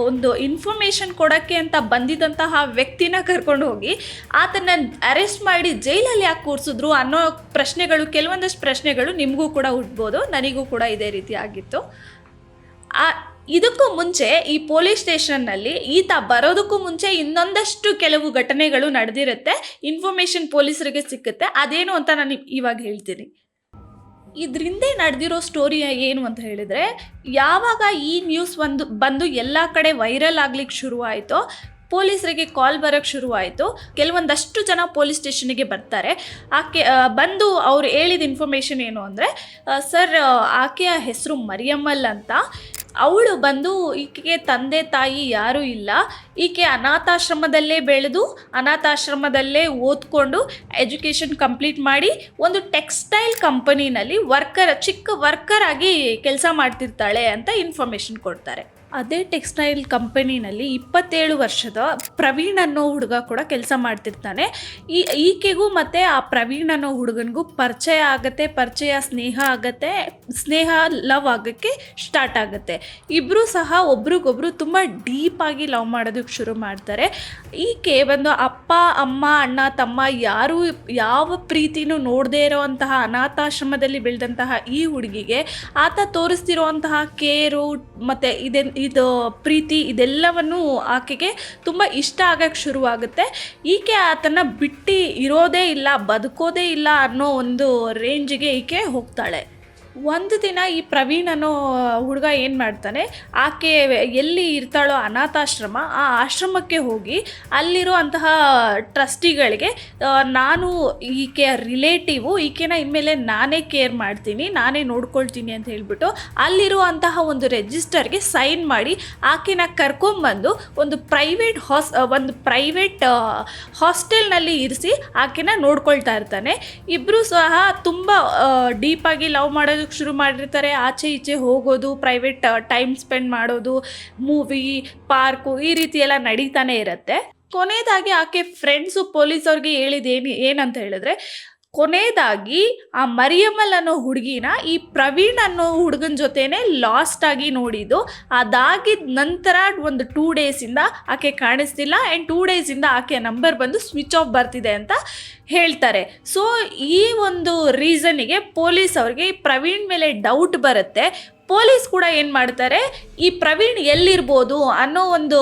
ಒಂದು ಇನ್ಫಾರ್ಮೇಷನ್ ಕೊಡೋಕ್ಕೆ ಅಂತ ಬಂದಿದ್ದಂತಹ ವ್ಯಕ್ತಿನ ಕರ್ಕೊಂಡು ಹೋಗಿ ಆತನ ಅರೆಸ್ಟ್ ಮಾಡಿ ಜೈಲಲ್ಲಿ ಯಾಕೆ ಕೂರಿಸಿದ್ರು ಅನ್ನೋ ಪ್ರಶ್ನೆಗಳು, ಕೆಲವೊಂದಷ್ಟು ಪ್ರಶ್ನೆಗಳು ನಿಮಗೂ ಕೂಡ ಹುಟ್ಬೋದು, ನನಗೂ ಕೂಡ ಇದೇ ರೀತಿ ಆಗಿತ್ತು. ಇದಕ್ಕೂ ಮುಂಚೆ ಈ ಪೊಲೀಸ್ ಸ್ಟೇಷನ್ನಲ್ಲಿ ಈತ ಬರೋದಕ್ಕೂ ಮುಂಚೆ ಇನ್ನೊಂದಷ್ಟು ಕೆಲವು ಘಟನೆಗಳು ನಡೆದಿರುತ್ತೆ, ಇನ್ಫಾರ್ಮೇಷನ್ ಪೊಲೀಸರಿಗೆ ಸಿಕ್ಕುತ್ತೆ. ಅದೇನು ಅಂತ ನಾನು ಇವಾಗ ಹೇಳ್ತೀನಿ. ಇದರಿಂದೇ ನಡೆದಿರೋ ಸ್ಟೋರಿ ಏನು ಅಂತ ಹೇಳಿದರೆ, ಯಾವಾಗ ಈ ನ್ಯೂಸ್ ಬಂದು ಎಲ್ಲ ಕಡೆ ವೈರಲ್ ಆಗ್ಲಿಕ್ಕೆ ಶುರುವಾಯಿತೋ, ಪೊಲೀಸರಿಗೆ ಕಾಲ್ ಬರೋಕ್ಕೆ ಶುರುವಾಯಿತು. ಕೆಲವೊಂದಷ್ಟು ಜನ ಪೊಲೀಸ್ ಸ್ಟೇಷನಿಗೆ ಬರ್ತಾರೆ. ಬಂದು ಅವ್ರು ಹೇಳಿದ ಇನ್ಫಾರ್ಮೇಷನ್ ಏನು ಅಂದರೆ, ಸರ್ ಆಕೆಯ ಹೆಸರು ಮರಿಯಮ್ಮಲ್ ಅಂತ, ಅವಳು ಬಂದು ಈಕೆಗೆ ತಂದೆ ತಾಯಿ ಯಾರೂ ಇಲ್ಲ, ಈಕೆ ಅನಾಥಾಶ್ರಮದಲ್ಲೇ ಬೆಳೆದು ಅನಾಥಾಶ್ರಮದಲ್ಲೇ ಓದ್ಕೊಂಡು ಎಜುಕೇಷನ್ ಕಂಪ್ಲೀಟ್ ಮಾಡಿ ಒಂದು ಟೆಕ್ಸ್ಟೈಲ್ ಕಂಪನಿನಲ್ಲಿ ಚಿಕ್ಕ ವರ್ಕರ್ ಆಗಿ ಕೆಲಸ ಮಾಡ್ತಿರ್ತಾಳೆ ಅಂತ ಇನ್ಫಾರ್ಮೇಷನ್ ಕೊಡ್ತಾರೆ. ಅದೇ ಟೆಕ್ಸ್ಟೈಲ್ ಕಂಪನಿನಲ್ಲಿ 27 ವರ್ಷದ ಪ್ರವೀಣ್ ಅನ್ನೋ ಹುಡುಗ ಕೂಡ ಕೆಲಸ ಮಾಡ್ತಿರ್ತಾನೆ. ಈಕೆಗೂ ಮತ್ತು ಆ ಪ್ರವೀಣ್ ಅನ್ನೋ ಹುಡುಗನಿಗೂ ಪರಿಚಯ ಸ್ನೇಹ ಲವ್ ಆಗೋಕ್ಕೆ ಸ್ಟಾರ್ಟ್ ಆಗುತ್ತೆ. ಇಬ್ಬರೂ ಸಹ ಒಬ್ರಿಗೊಬ್ರು ತುಂಬ ಡೀಪಾಗಿ ಲವ್ ಮಾಡೋದಕ್ಕೆ ಶುರು ಮಾಡ್ತಾರೆ. ಈಕೆ ಬಂದು ಅಪ್ಪ ಅಮ್ಮ ಅಣ್ಣ ತಮ್ಮ ಯಾರೂ ಯಾವ ಪ್ರೀತಿನೂ ನೋಡದೇ ಇರೋವಂತಹ ಅನಾಥಾಶ್ರಮದಲ್ಲಿ ಬೆಳೆದಂತಹ ಈ ಹುಡುಗಿಗೆ ಆತ ತೋರಿಸ್ತಿರೋವಂತಹ ಕೇರು ಮತ್ತು ಇದು ಪ್ರೀತಿ ಇದೆಲ್ಲವನ್ನು ಆಕೆಗೆ ತುಂಬ ಇಷ್ಟ ಆಗಕ್ಕೆ ಶುರುವಾಗುತ್ತೆ. ಈಕೆ ಆತನ ಬಿಟ್ಟು ಇರೋದೇ ಇಲ್ಲ, ಬದುಕೋದೇ ಇಲ್ಲ ಅನ್ನೋ ಒಂದು ರೇಂಜಿಗೆ ಈಕೆ ಹೋಗ್ತಾಳೆ. ಒಂದು ದಿನ ಈ ಪ್ರವೀಣ್ ಅನ್ನೋ ಹುಡುಗ ಏನು ಮಾಡ್ತಾನೆ, ಆಕೆ ಎಲ್ಲಿ ಇರ್ತಾಳೋ ಅನಾಥಾಶ್ರಮ, ಆ ಆಶ್ರಮಕ್ಕೆ ಹೋಗಿ ಅಲ್ಲಿರೋ ಅಂತಹ ಟ್ರಸ್ಟಿಗಳಿಗೆ, ನಾನು ಈಕೆಯ ರಿಲೇಟಿವು, ಈಕೆನ ಇನ್ಮೇಲೆ ನಾನೇ ಕೇರ್ ಮಾಡ್ತೀನಿ, ನಾನೇ ನೋಡ್ಕೊಳ್ತೀನಿ ಅಂತ ಹೇಳ್ಬಿಟ್ಟು ಅಲ್ಲಿರುವಂತಹ ಒಂದು ರಿಜಿಸ್ಟರ್ಗೆ ಸೈನ್ ಮಾಡಿ ಆಕೆನ ಕರ್ಕೊಂಬಂದು ಒಂದು ಪ್ರೈವೇಟ್ ಹಾಸ್ಟೆಲ್ನಲ್ಲಿ ಇರಿಸಿ ಆಕೆನ ನೋಡ್ಕೊಳ್ತಾ ಇರ್ತಾನೆ. ಇಬ್ಬರು ಸಹ ತುಂಬ ಡೀಪಾಗಿ ಲವ್ ಮಾಡೋದು ಶುರು ಮಾಡಿರ್ತಾರೆ. ಆಚೆ ಈಚೆ ಹೋಗೋದು, ಪ್ರೈವೇಟ್ ಟೈಮ್ ಸ್ಪೆಂಡ್ ಮಾಡೋದು, ಮೂವಿ, ಪಾರ್ಕು ಈ ರೀತಿ ಎಲ್ಲ ನಡೀತಾನೆ ಇರುತ್ತೆ. ಕೊನೆಯದಾಗಿ ಆಕೆ ಫ್ರೆಂಡ್ಸು ಪೊಲೀಸವ್ರಿಗೆ ಏನಂತ ಹೇಳಿದ್ರೆ, ಕೊನೆಯದಾಗಿ ಆ ಮರಿಯಮ್ಮಲ್ ಅನ್ನೋ ಹುಡುಗಿನ ಈ ಪ್ರವೀಣ್ ಅನ್ನೋ ಹುಡುಗನ ಜೊತೆನೇ ಲಾಸ್ಟ್ ಆಗಿ ನೋಡಿದ್ದು. ಅದಾಗಿದ್ದ ನಂತರ ಒಂದು 2 ಡೇಸಿಂದ ಆಕೆ ಕಾಣಿಸ್ತಿಲ್ಲ, ಆ್ಯಂಡ್ 2 ಡೇಸಿಂದ ಆಕೆ ನಂಬರ್ ಬಂದು ಸ್ವಿಚ್ ಆಫ್ ಬರ್ತಿದೆ ಅಂತ ಹೇಳ್ತಾರೆ. ಸೊ ಈ ಒಂದು ರೀಸನ್ನಿಗೆ ಪೊಲೀಸ್ ಅವ್ರಿಗೆ ಪ್ರವೀಣ್ ಮೇಲೆ ಡೌಟ್ ಬರುತ್ತೆ. ಪೊಲೀಸ್ ಕೂಡ ಏನು ಮಾಡ್ತಾರೆ, ಈ ಪ್ರವೀಣ್ ಎಲ್ಲಿರ್ಬೋದು ಅನ್ನೋ ಒಂದು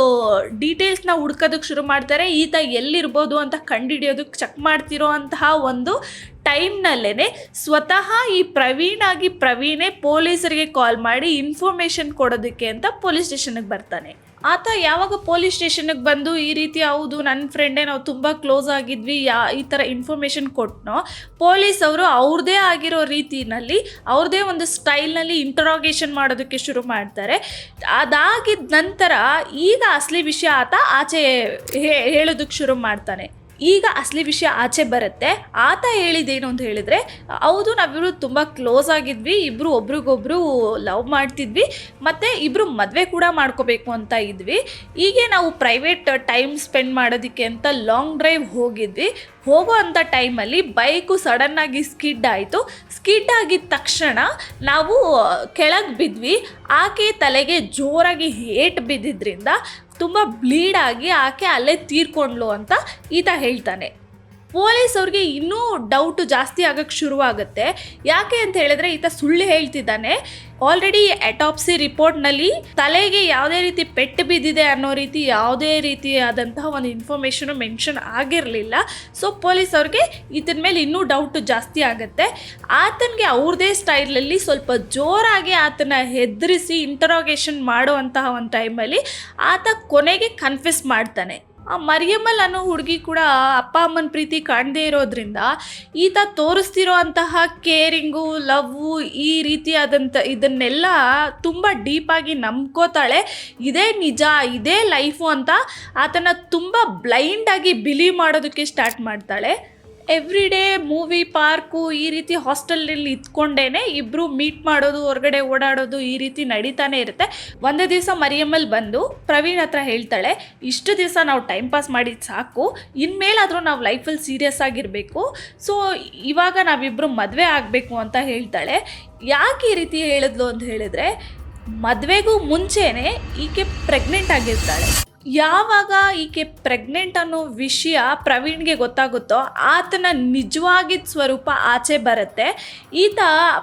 ಡೀಟೇಲ್ಸ್ನ ಹುಡ್ಕೋದಕ್ಕೆ ಶುರು ಮಾಡ್ತಾರೆ. ಈತ ಎಲ್ಲಿರ್ಬೋದು ಅಂತ ಕಂಡುಹಿಡಿಯೋದಕ್ಕೆ ಚೆಕ್ ಮಾಡ್ತಿರೋ ಅಂತಹ ಒಂದು ಟೈಮ್ನಲ್ಲೇ ಸ್ವತಃ ಈ ಪ್ರವೀಣೇ ಪೊಲೀಸರಿಗೆ ಕಾಲ್ ಮಾಡಿ ಇನ್ಫಾರ್ಮೇಷನ್ ಕೊಡೋದಕ್ಕೆ ಅಂತ ಪೊಲೀಸ್ ಸ್ಟೇಷನ್ಗೆ ಬರ್ತಾನೆ. ಆತ ಯಾವಾಗ ಪೊಲೀಸ್ ಸ್ಟೇಷನ್ಗೆ ಬಂದು ಈ ರೀತಿ ಹೌದು ನನ್ನ ಫ್ರೆಂಡೇ, ನಾವು ತುಂಬ ಕ್ಲೋಸ್ ಆಗಿದ್ವಿ, ಈ ಥರ ಇನ್ಫಾರ್ಮೇಷನ್ ಕೊಟ್ಟನೋ, ಪೊಲೀಸ್ ಅವರು ಅವ್ರದ್ದೇ ಆಗಿರೋ ರೀತಿಯಲ್ಲಿ ಅವ್ರದ್ದೇ ಒಂದು ಸ್ಟೈಲ್ನಲ್ಲಿ ಇಂಟರಾಗೇಷನ್ ಮಾಡೋದಕ್ಕೆ ಶುರು ಮಾಡ್ತಾರೆ. ಅದಾಗಿದ್ದ ನಂತರ ಈಗ ಅಸಲಿ ವಿಷಯ ಆತ ಆಚೆ ಹೇಳೋದಕ್ಕೆ ಶುರು ಮಾಡ್ತಾನೆ. ಈಗ ಅಸಲಿ ವಿಷಯ ಆಚೆ ಬರುತ್ತೆ. ಆತ ಹೇಳಿದ್ದೇನು ಅಂತ ಹೇಳಿದರೆ, ಹೌದು ನಾವಿಬ್ಬರು ತುಂಬ ಕ್ಲೋಸ್ ಆಗಿದ್ವಿ, ಇಬ್ಬರು ಒಬ್ರಿಗೊಬ್ರು ಲವ್ ಮಾಡ್ತಿದ್ವಿ, ಮತ್ತು ಇಬ್ಬರು ಮದುವೆ ಕೂಡ ಮಾಡ್ಕೋಬೇಕು ಅಂತ ಇದ್ವಿ. ಹೀಗೆ ನಾವು ಪ್ರೈವೇಟ್ ಟೈಮ್ ಸ್ಪೆಂಡ್ ಮಾಡೋದಕ್ಕೆ ಅಂತ ಲಾಂಗ್ ಡ್ರೈವ್ ಹೋಗಿದ್ವಿ. ಹೋಗೋ ಅಂಥ ಟೈಮಲ್ಲಿ ಬೈಕು ಸಡನ್ನಾಗಿ ಸ್ಕಿಡ್ ಆಯಿತು. ಸ್ಕಿಡ್ ಆಗಿದ ತಕ್ಷಣ ನಾವು ಕೆಳಗೆ ಬಿದ್ವಿ. ಆಕೆ ತಲೆಗೆ ಜೋರಾಗಿ ಏಟು ಬಿದ್ದಿದ್ದರಿಂದ ತುಂಬ ಬ್ಲೀಡ್ ಆಗಿ ಆಕೆ ಅಲ್ಲೇ ತೀರ್ಕೊಂಡ್ಲು ಅಂತ ಈತ ಹೇಳ್ತಾನೆ. ಪೊಲೀಸ್ ಅವ್ರಿಗೆ ಇನ್ನೂ ಡೌಟು ಜಾಸ್ತಿ ಆಗೋಕ್ಕೆ ಶುರುವಾಗುತ್ತೆ. ಯಾಕೆ ಅಂತ ಹೇಳಿದ್ರೆ ಈತ ಸುಳ್ಳು ಹೇಳ್ತಿದ್ದಾನೆ. ಆಲ್ರೆಡಿ ಅಟಾಪ್ಸಿ ರಿಪೋರ್ಟ್ನಲ್ಲಿ ತಲೆಗೆ ಯಾವುದೇ ರೀತಿ ಪೆಟ್ಟು ಬಿದ್ದಿದೆ ಅನ್ನೋ ರೀತಿ ಯಾವುದೇ ರೀತಿಯಾದಂತಹ ಒಂದು ಇನ್ಫಾರ್ಮೇಷನು ಮೆನ್ಷನ್ ಆಗಿರಲಿಲ್ಲ. ಸೊ ಪೊಲೀಸ್ ಅವ್ರಿಗೆ ಇದರ ಮೇಲೆ ಇನ್ನೂ ಡೌಟು ಜಾಸ್ತಿ ಆಗುತ್ತೆ. ಆತನಿಗೆ ಅವ್ರದ್ದೇ ಸ್ಟೈಲಲ್ಲಿ ಸ್ವಲ್ಪ ಜೋರಾಗಿ ಆತನ ಹೆದರಿಸಿ ಇಂಟರಾಗೇಷನ್ ಮಾಡುವಂತಹ ಒಂದು ಟೈಮಲ್ಲಿ ಆತ ಕೊನೆಗೆ ಕನ್ಫೆಸ್ ಮಾಡ್ತಾನೆ. ಆ ಮರಿಯಮ್ಮಲ್ ಅನ್ನೋ ಹುಡುಗಿ ಕೂಡ ಅಪ್ಪ ಅಮ್ಮನ ಪ್ರೀತಿ ಕಾಣದೇ ಇರೋದ್ರಿಂದ ಈತ ತೋರಿಸ್ತಿರೋ ಅಂತಹ ಕೇರಿಂಗು, ಲವ್ವು, ಈ ರೀತಿಯಾದಂಥ ಇದನ್ನೆಲ್ಲ ತುಂಬ ಡೀಪಾಗಿ ನಂಬ್ಕೋತಾಳೆ. ಇದೇ ನಿಜ, ಇದೇ ಲೈಫು ಅಂತ ಆತನ ತುಂಬ ಬ್ಲೈಂಡಾಗಿ ಬಿಲೀವ್ ಮಾಡೋದಕ್ಕೆ ಸ್ಟಾರ್ಟ್ ಮಾಡ್ತಾಳೆ. ಎವ್ರಿ ಡೇ ಮೂವಿ ಪಾರ್ಕು ಈ ರೀತಿ ಹಾಸ್ಟೆಲ್ನಲ್ಲಿ ಇದ್ಕೊಂಡೇನೆ ಇಬ್ಬರು ಮೀಟ್ ಮಾಡೋದು, ಹೊರಗಡೆ ಓಡಾಡೋದು ಈ ರೀತಿ ನಡೀತಾನೆ ಇರುತ್ತೆ. ಒಂದು ದಿವಸ ಮರಿಯಮ್ಮಲ್ ಬಂದು ಪ್ರವೀಣ್ ಹತ್ರ ಹೇಳ್ತಾಳೆ, ಇಷ್ಟು ದಿವಸ ನಾವು ಟೈಮ್ ಪಾಸ್ ಮಾಡಿದ್ದು ಸಾಕು, ಇನ್ಮೇಲಾದರೂ ನಾವು ಲೈಫಲ್ಲಿ ಸೀರಿಯಸ್ ಆಗಿರಬೇಕು, ಸೊ ಇವಾಗ ನಾವಿಬ್ಬರು ಮದುವೆ ಆಗಬೇಕು ಅಂತ ಹೇಳ್ತಾಳೆ. ಯಾಕೆ ಈ ರೀತಿ ಹೇಳಿದ್ಲು ಅಂತ ಹೇಳಿದ್ರೆ, ಮದುವೆಗೂ ಮುಂಚೆನೇ ಈಕೆ ಪ್ರೆಗ್ನೆಂಟ್ ಆಗಿರ್ತಾಳೆ. ಯಾವಾಗ ಈಕೆ ಪ್ರೆಗ್ನೆಂಟ್ ಅನ್ನೋ ವಿಷಯ ಪ್ರವೀಣ್ಗೆ ಗೊತ್ತಾಗುತ್ತೋ ಆತನ ನಿಜವಾಗಿದ್ದ ಸ್ವರೂಪ ಆಚೆ ಬರುತ್ತೆ. ಈತ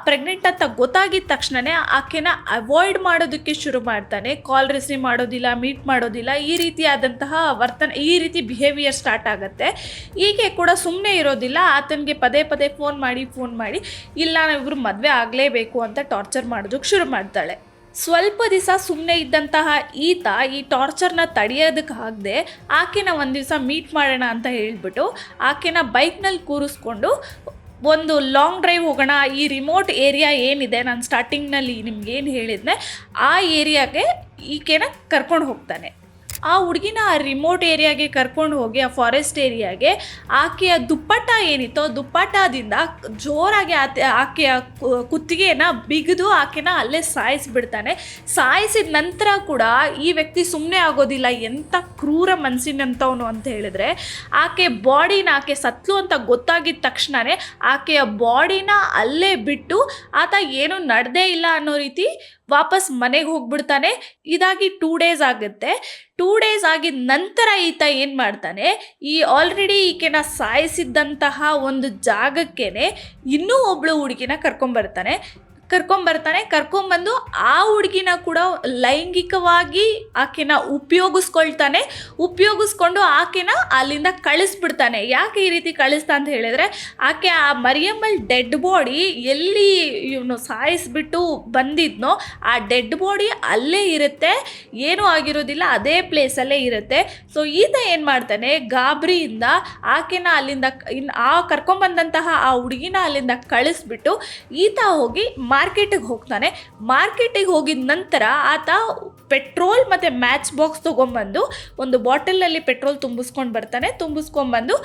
ಪ್ರೆಗ್ನೆಂಟ್ ಅಂತ ಗೊತ್ತಾಗಿದ ತಕ್ಷಣವೇ ಆಕೆನ ಅವಾಯ್ಡ್ ಮಾಡೋದಕ್ಕೆ ಶುರು ಮಾಡ್ತಾನೆ. ಕಾಲ್ ರಿಸೀವ್ ಮಾಡೋದಿಲ್ಲ, ಮೀಟ್ ಮಾಡೋದಿಲ್ಲ, ಈ ರೀತಿಯಾದಂತಹ ವರ್ತನೆ, ಈ ರೀತಿ ಬಿಹೇವಿಯರ್ ಸ್ಟಾರ್ಟ್ ಆಗುತ್ತೆ. ಈಕೆ ಕೂಡ ಸುಮ್ಮನೆ ಇರೋದಿಲ್ಲ, ಆತನಿಗೆ ಪದೇ ಪದೇ ಫೋನ್ ಮಾಡಿ ಇಲ್ಲ ನಾವಿಬ್ರು ಮದುವೆ ಆಗಲೇಬೇಕು ಅಂತ ಟಾರ್ಚರ್ ಮಾಡೋದಕ್ಕೆ ಶುರು ಮಾಡ್ತಾಳೆ. ಸ್ವಲ್ಪ ದಿವಸ ಸುಮ್ಮನೆ ಇದ್ದಂತಹ ಈತ ಈ ಟಾರ್ಚರ್ನ ತಡೆಯೋದಕ್ಕಾಗದೆ ಆಕೆನ ಒಂದು ದಿವಸ ಮೀಟ್ ಮಾಡೋಣ ಅಂತ ಹೇಳ್ಬಿಟ್ಟು ಆಕೆನ ಬೈಕ್ನಲ್ಲಿ ಕೂರಿಸ್ಕೊಂಡು ಒಂದು ಲಾಂಗ್ ಡ್ರೈವ್ ಹೋಗೋಣ, ಈ ರಿಮೋಟ್ ಏರಿಯಾ ಏನಿದೆ ನಾನು ಸ್ಟಾರ್ಟಿಂಗ್ನಲ್ಲಿ ನಿಮ್ಗೇನು ಹೇಳಿದ್ನೆ ಆ ಏರಿಯಾಗೆ ಈಕೆನ ಕರ್ಕೊಂಡು ಹೋಗ್ತಾನೆ. ಆ ಹುಡುಗಿನ ಆ ರಿಮೋಟ್ ಏರಿಯಾಗೆ ಕರ್ಕೊಂಡು ಹೋಗಿ ಆ ಫಾರೆಸ್ಟ್ ಏರಿಯಾಗೆ ಆಕೆಯ ದುಪ್ಪಟ್ಟ ಏನಿತ್ತೋ ದುಪ್ಪಟ್ಟದಿಂದ ಜೋರಾಗಿ ಆಕೆಯ ಕುತ್ತಿಗೆನ ಬಿಗಿದು ಆಕೆನ ಅಲ್ಲೇ ಸಾಯಿಸಿಬಿಡ್ತಾನೆ. ಸಾಯಿಸಿದ ನಂತರ ಕೂಡ ಈ ವ್ಯಕ್ತಿ ಸುಮ್ಮನೆ ಆಗೋದಿಲ್ಲ. ಎಂಥ ಕ್ರೂರ ಮನಸ್ಸಿನಂಥವನು ಅಂತ ಹೇಳಿದ್ರೆ, ಆಕೆ ಬಾಡಿನ, ಆಕೆ ಸತ್ಲು ಅಂತ ಗೊತ್ತಾಗಿದ್ದ ತಕ್ಷಣವೇ ಆಕೆಯ ಬಾಡಿನ ಅಲ್ಲೇ ಬಿಟ್ಟು ಆತ ಏನೂ ನಡೆದೇ ಇಲ್ಲ ಅನ್ನೋ ರೀತಿ ವಾಪಸ್ ಮನೆಗೆ ಹೋಗ್ಬಿಡ್ತಾನೆ. ಇದಾಗಿ 2 days ಆಗುತ್ತೆ. 2 days ಆಗಿದ ನಂತರ ಈತ ಏನು ಮಾಡ್ತಾನೆ, ಈ ಆಲ್ರೆಡಿ ಈಕೆನ ಸಾಯಿಸಿದ್ದಂತಹ ಒಂದು ಜಾಗಕ್ಕೇನೆ ಇನ್ನೂ ಒಬ್ಳು ಹುಡುಗಿನ ಕರ್ಕೊಂಬಂದು ಆ ಹುಡುಗಿನ ಕೂಡ ಲೈಂಗಿಕವಾಗಿ ಆಕೆನ ಉಪಯೋಗಿಸ್ಕೊಂಡು ಆಕೆನ ಅಲ್ಲಿಂದ ಕಳಿಸ್ಬಿಡ್ತಾನೆ. ಯಾಕೆ ಈ ರೀತಿ ಕಳಿಸ್ತಾ ಅಂತ ಹೇಳಿದ್ರೆ, ಆಕೆ ಆ ಮರಿಯಮ್ಮಲ್ ಡೆಡ್ ಬಾಡಿ ಎಲ್ಲಿ ಇವನು ಸಾಯಿಸ್ಬಿಟ್ಟು ಬಂದಿದ್ನೋ ಆ ಡೆಡ್ ಬಾಡಿ ಅಲ್ಲೇ ಇರುತ್ತೆ, ಏನೂ ಆಗಿರೋದಿಲ್ಲ, ಅದೇ ಪ್ಲೇಸಲ್ಲೇ ಇರುತ್ತೆ. ಸೊ ಈತ ಏನು ಮಾಡ್ತಾನೆ, ಗಾಬರಿಯಿಂದ ಆಕೆನ ಅಲ್ಲಿಂದ ಕರ್ಕೊಂಬಂದಂತಹ ಆ ಹುಡುಗಿನ ಅಲ್ಲಿಂದ ಕಳಿಸ್ಬಿಟ್ಟು ಈತ ಹೋಗಿ ಮಾರ್ಕೆಟಿಗೆ ಹೋಗ್ತಾನೆ. ಮಾರ್ಕೆಟಿಗೆ ಹೋಗಿದ ನಂತರ ಆತ ಪೆಟ್ರೋಲ್ ಮತ್ತು ಮ್ಯಾಚ್ ಬಾಕ್ಸ್ ತೊಗೊಂಬಂದು ಒಂದು ಬಾಟಲಲ್ಲಿ ಪೆಟ್ರೋಲ್ ತುಂಬಿಸ್ಕೊಂಡ್ಬಂದು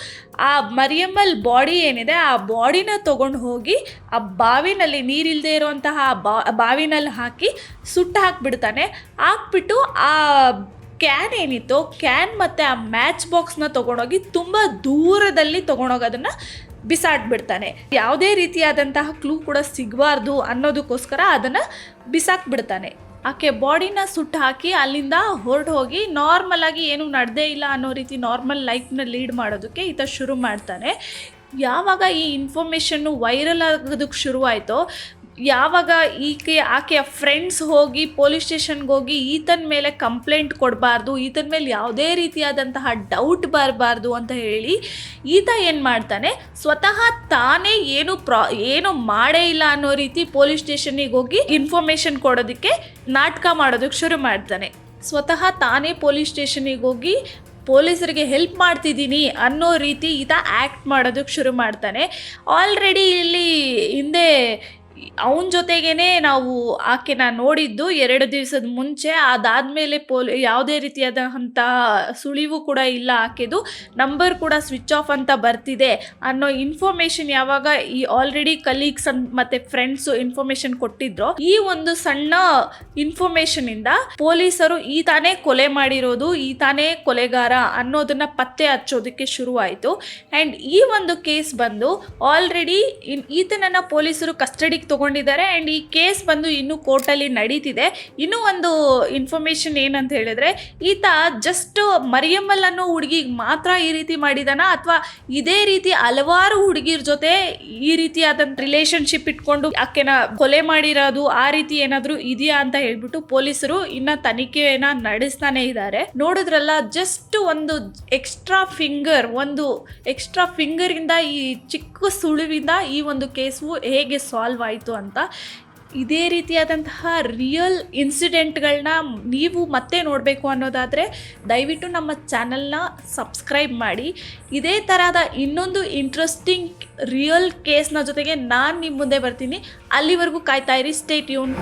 ಆ ಮರಿಯಮ್ಮಲ್ ಬಾಡಿ ಏನಿದೆ ಆ ಬಾಡಿನ ತೊಗೊಂಡು ಹೋಗಿ ಆ ಬಾವಿನಲ್ಲಿ, ನೀರಿಲ್ಲದೆ ಇರುವಂತಹ ಬಾವಿನಲ್ಲಿ ಹಾಕಿ ಸುಟ್ಟು ಹಾಕ್ಬಿಟ್ಟು ಆ ಕ್ಯಾನ್ ಏನಿತ್ತು, ಕ್ಯಾನ್ ಮತ್ತು ಆ ಮ್ಯಾಚ್ ಬಾಕ್ಸ್ನ ತೊಗೊಂಡೋಗಿ ತುಂಬ ದೂರದಲ್ಲಿ ತೊಗೊಂಡೋಗೋದನ್ನು ಬಿಸಾಡ್ಬಿಡ್ತಾನೆ. ಯಾವುದೇ ರೀತಿಯಾದಂತಹ ಕ್ಲೂ ಕೂಡ ಸಿಗಬಾರ್ದು ಅನ್ನೋದಕ್ಕೋಸ್ಕರ ಅದನ್ನು ಬಿಸಾಕ್ಬಿಡ್ತಾನೆ. ಆಕೆ ಬಾಡಿನ ಸುಟ್ಟು ಹಾಕಿ ಅಲ್ಲಿಂದ ಹೊರಟು ಹೋಗಿ ನಾರ್ಮಲಾಗಿ ಏನೂ ನಡೆದೇ ಇಲ್ಲ ಅನ್ನೋ ರೀತಿ ನಾರ್ಮಲ್ ಲೈಫ್ನ ಲೀಡ್ ಮಾಡೋದಕ್ಕೆ ಈತ ಶುರು ಮಾಡ್ತಾನೆ. ಯಾವಾಗ ಈ ಇನ್ಫಾರ್ಮೇಷನ್ನು ವೈರಲ್ ಆಗೋದಕ್ಕೆ ಶುರುವಾಯಿತೋ, ಯಾವಾಗ ಆಕೆಯ ಫ್ರೆಂಡ್ಸ್ ಹೋಗಿ ಪೊಲೀಸ್ ಸ್ಟೇಷನ್ಗೆ ಹೋಗಿ ಈತನ ಮೇಲೆ ಕಂಪ್ಲೇಂಟ್ ಕೊಡಬಾರ್ದು, ಈತನ ಮೇಲೆ ಯಾವುದೇ ರೀತಿಯಾದಂತಹ ಡೌಟ್ ಬರಬಾರ್ದು ಅಂತ ಹೇಳಿ ಈತ ಏನು ಮಾಡ್ತಾನೆ, ಸ್ವತಃ ತಾನೇ ಏನು ಮಾಡೇ ಇಲ್ಲ ಅನ್ನೋ ರೀತಿ ಪೊಲೀಸ್ ಸ್ಟೇಷನ್ನಿಗೆ ಹೋಗಿ ಇನ್ಫಾರ್ಮೇಷನ್ ಕೊಡೋದಕ್ಕೆ ನಾಟಕ ಮಾಡೋದಕ್ಕೆ ಶುರು ಮಾಡ್ತಾನೆ. ಸ್ವತಃ ತಾನೇ ಪೊಲೀಸ್ ಸ್ಟೇಷನ್ನಿಗೆ ಹೋಗಿ ಪೊಲೀಸರಿಗೆ ಹೆಲ್ಪ್ ಮಾಡ್ತಿದ್ದೀನಿ ಅನ್ನೋ ರೀತಿ ಈತ ಆ್ಯಕ್ಟ್ ಮಾಡೋದಕ್ಕೆ ಶುರು ಮಾಡ್ತಾನೆ. ಆಲ್ರೆಡಿ ಇಲ್ಲಿ ಹಿಂದೆ ಅವನ ಜೊತೆಗೇ ನಾವು ಆಕೆನ ನೋಡಿದ್ದು 2 ದಿವಸದ ಮುಂಚೆ. ಅದಾದಮೇಲೆ ಯಾವುದೇ ರೀತಿಯಾದಂಥ ಸುಳಿವು ಕೂಡ ಇಲ್ಲ, ಆಕೆದು ನಂಬರ್ ಕೂಡ ಸ್ವಿಚ್ ಆಫ್ ಅಂತ ಬರ್ತಿದೆ ಅನ್ನೋ ಇನ್ಫಾರ್ಮೇಷನ್ ಯಾವಾಗ ಈ ಆಲ್ರೆಡಿ ಕಲೀಗ್ಸ್ ಮತ್ತು ಫ್ರೆಂಡ್ಸು ಇನ್ಫಾರ್ಮೇಷನ್ ಕೊಟ್ಟಿದ್ರು, ಈ ಒಂದು ಸಣ್ಣ ಇನ್ಫಾರ್ಮೇಷನಿಂದ ಪೊಲೀಸರು ಈತಾನೇ ಕೊಲೆ ಮಾಡಿರೋದು, ಈತಾನೇ ಕೊಲೆಗಾರ ಅನ್ನೋದನ್ನು ಪತ್ತೆ ಹಚ್ಚೋದಕ್ಕೆ ಶುರುವಾಯಿತು. ಆ್ಯಂಡ್ ಈ ಒಂದು ಕೇಸ್ ಬಂದು ಆಲ್ರೆಡಿ ಈತನನ್ನು ಪೊಲೀಸರು ಕಸ್ಟಡಿಗೆ ತಗೊಂಡಿದ್ದಾರೆ. ಆ್ಯಂಡ್ ಈ ಕೇಸ್ ಬಂದು ಇನ್ನೂ ಕೋರ್ಟಲ್ಲಿ ನಡೀತಿದೆ. ಇನ್ನೂ ಒಂದು ಇನ್ಫಾರ್ಮೇಷನ್ ಏನಂತ ಹೇಳಿದ್ರೆ, ಈತ ಜಸ್ಟ್ ಮರಿಯಮ್ಮಲ್ ಅನ್ನೋ ಹುಡುಗಿಗೆ ಮಾತ್ರ ಈ ರೀತಿ ಮಾಡಿದಾನ ಅಥವಾ ಇದೇ ರೀತಿ ಹಲವಾರು ಹುಡುಗಿರ ಜೊತೆ ಈ ರೀತಿಯಾದಂಥ ರಿಲೇಶನ್ಶಿಪ್ ಇಟ್ಕೊಂಡು ಆಕೆನ ಕೊಲೆ ಮಾಡಿರೋದು ಆ ರೀತಿ ಏನಾದರೂ ಇದೆಯಾ ಅಂತ ಹೇಳ್ಬಿಟ್ಟು ಪೊಲೀಸರು ಇನ್ನ ತನಿಖೆಯನ್ನ ನಡೆಸ್ತಾನೆ ಇದ್ದಾರೆ. ನೋಡಿದ್ರಲ್ಲ, ಜಸ್ಟ್ ಒಂದು ಎಕ್ಸ್ಟ್ರಾ ಫಿಂಗರ್ ಇಂದ ಈ ಚಿಕ್ಕ ಸುಳಿವಿಂದ ಈ ಒಂದು ಕೇಸು ಹೇಗೆ ಸಾಲ್ವ್ ಆಯಿತು ಅಂತ. ಇದೇ ರೀತಿಯಾದಂತಹ ರಿಯಲ್ ಇನ್ಸಿಡೆಂಟ್ಗಳನ್ನ ನೀವು ಮತ್ತೆ ನೋಡಬೇಕು ಅನ್ನೋದಾದರೆ ದಯವಿಟ್ಟು ನಮ್ಮ ಚಾನಲ್ನ ಸಬ್ಸ್ಕ್ರೈಬ್ ಮಾಡಿ. ಇದೇ ಥರದ ಇನ್ನೊಂದು ಇಂಟ್ರೆಸ್ಟಿಂಗ್ ರಿಯಲ್ ಕೇಸ್ನ ಜೊತೆಗೆ ನಾನು ನಿಮ್ಮ ಮುಂದೆ ಬರ್ತೀನಿ. ಅಲ್ಲಿವರೆಗೂ ಕಾಯ್ತಾ ಇರಿ. Stay tune.